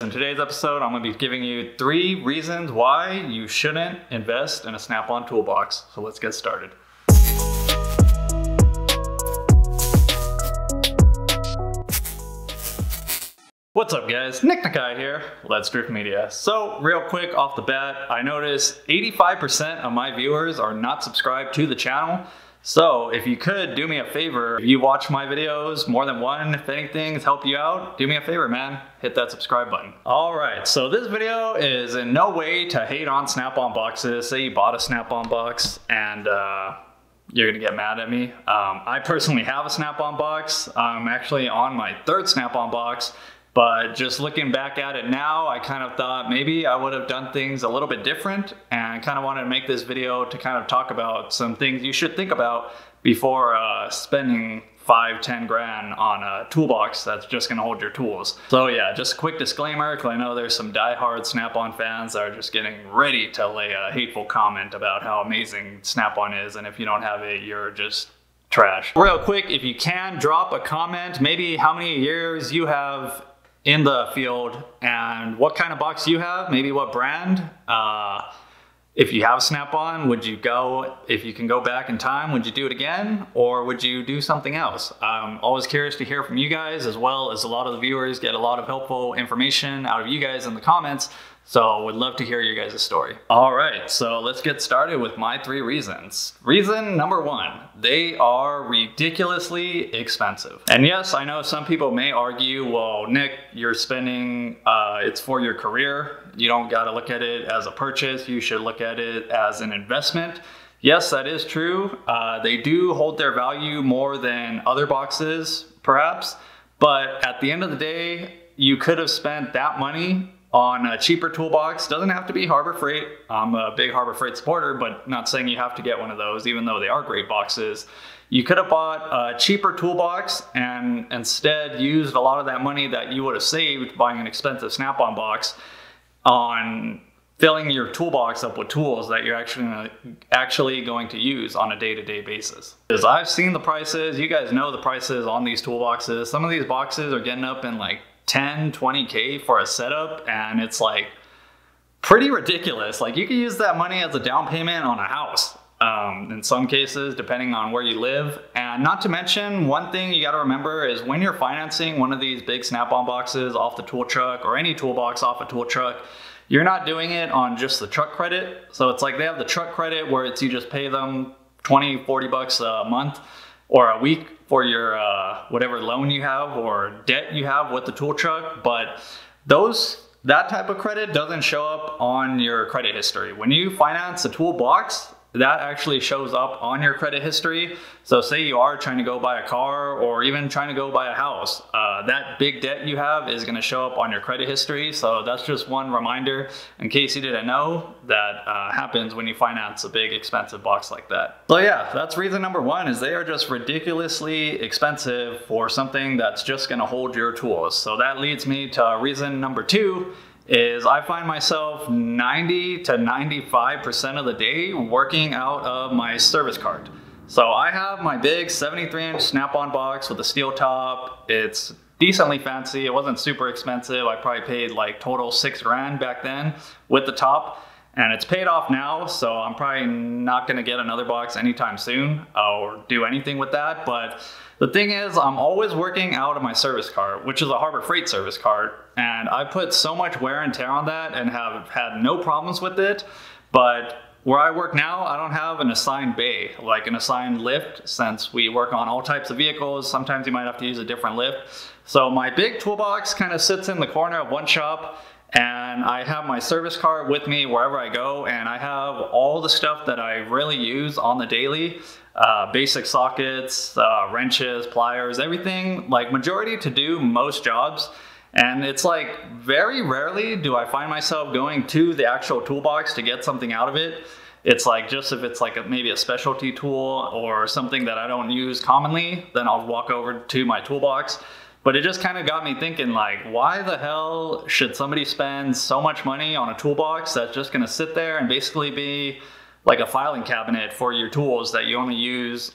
In today's episode, I'm going to be giving you 3 reasons why you shouldn't invest in a Snap-on toolbox. So let's get started. What's up guys, Nick Nakai here, Let's Drift Media. So real quick off the bat, I noticed 85% of my viewers are not subscribed to the channel. So if you could do me a favor, if you watch my videos more than one, if anything's help you out, do me a favor man, hit that subscribe button. Alright, so this video is in no way to hate on Snap-on boxes. Say you bought a Snap-on box and you're gonna get mad at me. I personally have a Snap-on box. I'm actually on my 3rd Snap-on box. But just looking back at it now, I kind of thought maybe I would have done things a little bit different, and kind of wanted to make this video to kind of talk about some things you should think about before spending 5-10 grand on a toolbox that's just gonna hold your tools. So yeah, just a quick disclaimer, because I know there's some diehard Snap-on fans that are just getting ready to lay a hateful comment about how amazing Snap-on is, and if you don't have it, you're just trash. Real quick, if you can, drop a comment, maybe how many years you have in the field and what kind of box you have, maybe what brand. If you have Snap-on, would you go, if you can go back in time, would you do it again? Or would you do something else? I'm always curious to hear from you guys, as well as a lot of the viewers get a lot of helpful information out of you guys in the comments. So would love to hear your guys' story. All right, so let's get started with my 3 reasons. Reason number 1, they are ridiculously expensive. And yes, I know some people may argue, well, Nick, you're spending, it's for your career. You don't gotta look at it as a purchase. You should look at it as an investment. Yes, that is true. They do hold their value more than other boxes, perhaps. But at the end of the day, you could have spent that money on a cheaper toolbox. Doesn't have to be Harbor Freight. I'm a big Harbor Freight supporter, but not saying you have to get one of those, even though they are great boxes. You could have bought a cheaper toolbox and instead used a lot of that money that you would have saved buying an expensive Snap-on box on filling your toolbox up with tools that you're actually going to use on a day-to-day basis. Because I've seen the prices, you guys know the prices on these toolboxes. Some of these boxes are getting up in like 10, 20K for a setup, and it's like pretty ridiculous. Like you could use that money as a down payment on a house in some cases, depending on where you live. And not to mention, one thing you got to remember is when you're financing one of these big Snap-on boxes off the tool truck, or any toolbox off a tool truck, you're not doing it on just the truck credit. So it's like they have the truck credit where it's you just pay them 20, 40 bucks a month or a week for your whatever loan you have or debt you have with the tool truck. But that type of credit doesn't show up on your credit history. When you finance a toolbox, that actually shows up on your credit history. So say you are trying to go buy a car or even trying to go buy a house, that big debt you have is gonna show up on your credit history. So that's just one reminder in case you didn't know that happens when you finance a big expensive box like that. So yeah, that's reason number 1, is they are just ridiculously expensive for something that's just gonna hold your tools. So that leads me to reason number 2, is I find myself 90 to 95% of the day working out of my service cart. So I have my big 73-inch Snap-on box with a steel top. It's decently fancy. It wasn't super expensive. I probably paid like total 6 grand back then with the top, and it's paid off now. So I'm probably not gonna get another box anytime soon or do anything with that. But the thing is, I'm always working out of my service cart, which is a Harbor Freight service cart. And I put so much wear and tear on that and have had no problems with it. But where I work now, I don't have an assigned bay, like an assigned lift, since we work on all types of vehicles. Sometimes you might have to use a different lift. So my big toolbox kind of sits in the corner of one shop, and I have my service cart with me wherever I go, and I have all the stuff that I really use on the daily. Basic sockets, wrenches, pliers, everything, like majority to do most jobs. And it's like very rarely do I find myself going to the actual toolbox to get something out of it. It's like just if it's like maybe a specialty tool or something that I don't use commonly, then I'll walk over to my toolbox. But it just kind of got me thinking, like, why the hell should somebody spend so much money on a toolbox that's just gonna sit there and basically be like a filing cabinet for your tools that you only use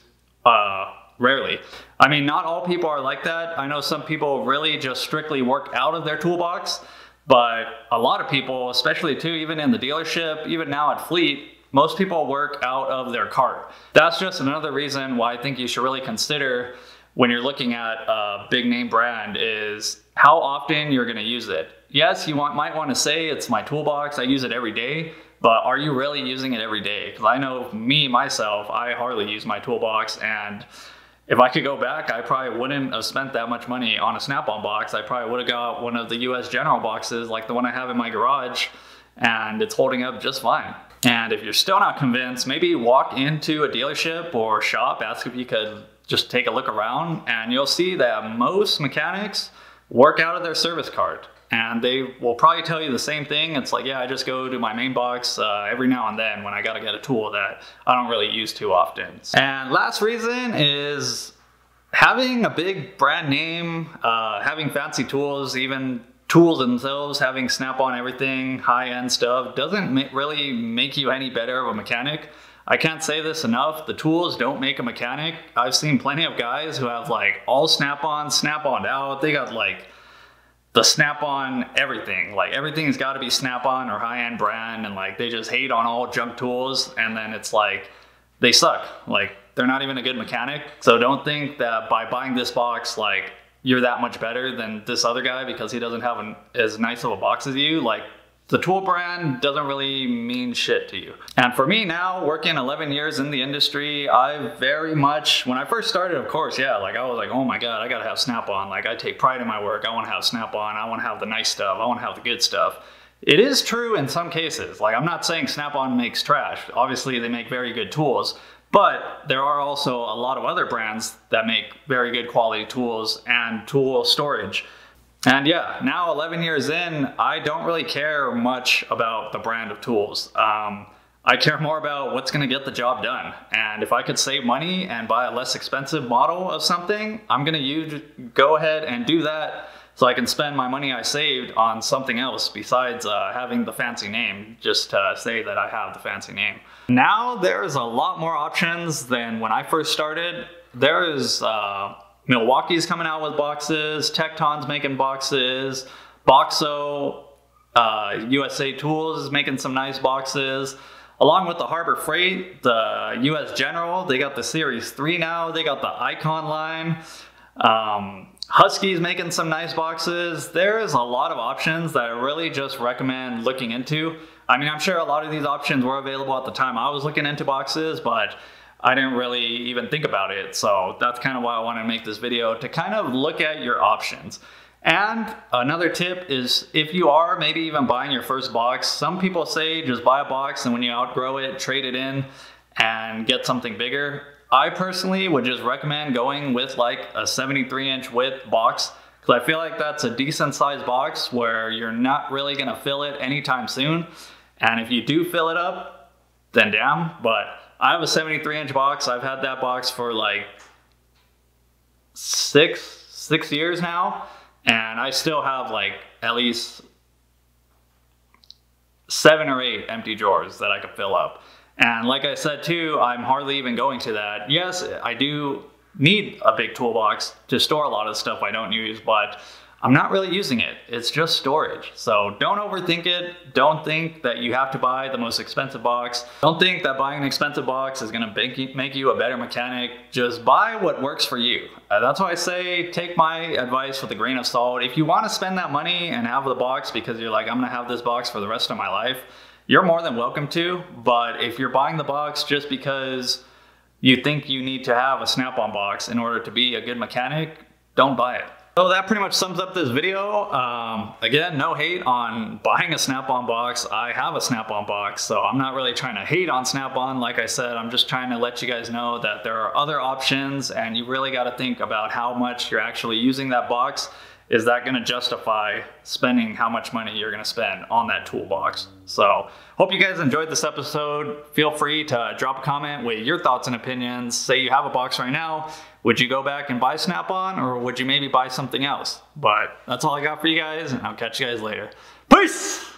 rarely. I mean, not all people are like that. I know some people really just strictly work out of their toolbox. But a lot of people, especially too, even in the dealership, even now at Fleet, most people work out of their cart. That's just another reason why I think you should really consider when you're looking at a big name brand is how often you're gonna use it. Yes, you might want to say it's my toolbox, I use it every day, but are you really using it every day? Because I know myself, I hardly use my toolbox, and if I could go back, I probably wouldn't have spent that much money on a Snap-on box. I probably would have got one of the US General boxes like the one I have in my garage, and it's holding up just fine. And if you're still not convinced, maybe walk into a dealership or shop, ask if you could just take a look around, and you'll see that most mechanics work out of their service cart. And they will probably tell you the same thing. It's like, yeah, I just go to my main box every now and then when I gotta get a tool that I don't really use too often. And last reason is having a big brand name, having fancy tools, even tools themselves, having Snap-on everything, high-end stuff, doesn't really make you any better of a mechanic. I can't say this enough, the tools don't make a mechanic. I've seen plenty of guys who have like all Snap-on, Snap-on out, they got like the Snap-on everything. Like everything's gotta be Snap-on or high-end brand, and like they just hate on all junk tools, and then it's like, they suck. Like they're not even a good mechanic. So don't think that by buying this box, like you're that much better than this other guy because he doesn't have as nice of a box as you. Like the tool brand doesn't really mean shit to you. And for me now, working 11 years in the industry, I very much, when I first started, of course, yeah, like I was like, oh my God, I gotta have Snap-on. Like I take pride in my work. I wanna have Snap-on. I wanna have the nice stuff. I wanna have the good stuff. It is true in some cases. Like I'm not saying Snap-on makes trash. Obviously they make very good tools, but there are also a lot of other brands that make very good quality tools and tool storage. And yeah, now 11 years in, I don't really care much about the brand of tools. I care more about what's gonna get the job done. And if I could save money and buy a less expensive model of something, I'm gonna go ahead and do that so I can spend my money I saved on something else besides having the fancy name, just to say that I have the fancy name. Now there's a lot more options than when I first started. There is Milwaukee's coming out with boxes, Tecton's making boxes, Boxo, USA Tools is making some nice boxes. Along with the Harbor Freight, the US General, they got the Series 3 now, they got the Icon line. Husky's making some nice boxes. There's a lot of options that I really just recommend looking into. I mean, I'm sure a lot of these options were available at the time I was looking into boxes, but I didn't really even think about it. So that's kind of why I want to make this video, to kind of look at your options. And another tip is if you are maybe even buying your first box, some people say just buy a box and when you outgrow it, trade it in and get something bigger. I personally would just recommend going with like a 73-inch width box, because I feel like that's a decent sized box where you're not really gonna fill it anytime soon. And if you do fill it up, then damn, but I have a 73-inch box. I've had that box for like six years now, and I still have like at least 7 or 8 empty drawers that I could fill up. And like I said too, I'm hardly even going to that. Yes, I do need a big toolbox to store a lot of stuff I don't use, but I'm not really using it. It's just storage. So don't overthink it. Don't think that you have to buy the most expensive box. Don't think that buying an expensive box is gonna make you a better mechanic. Just buy what works for you. That's why I say take my advice with a grain of salt. If you wanna spend that money and have the box because you're like, I'm gonna have this box for the rest of my life, you're more than welcome to. But if you're buying the box just because you think you need to have a Snap-on box in order to be a good mechanic, don't buy it. So that pretty much sums up this video. Again, no hate on buying a Snap-on box. I have a Snap-on box, so I'm not really trying to hate on Snap-on. Like I said, I'm just trying to let you guys know that there are other options, and you really got to think about how much you're actually using that box. Is that going to justify spending how much money you're going to spend on that toolbox? So hope you guys enjoyed this episode. Feel free to drop a comment with your thoughts and opinions. Say you have a box right now. Would you go back and buy Snap-on, or would you maybe buy something else? But that's all I got for you guys, and I'll catch you guys later. Peace!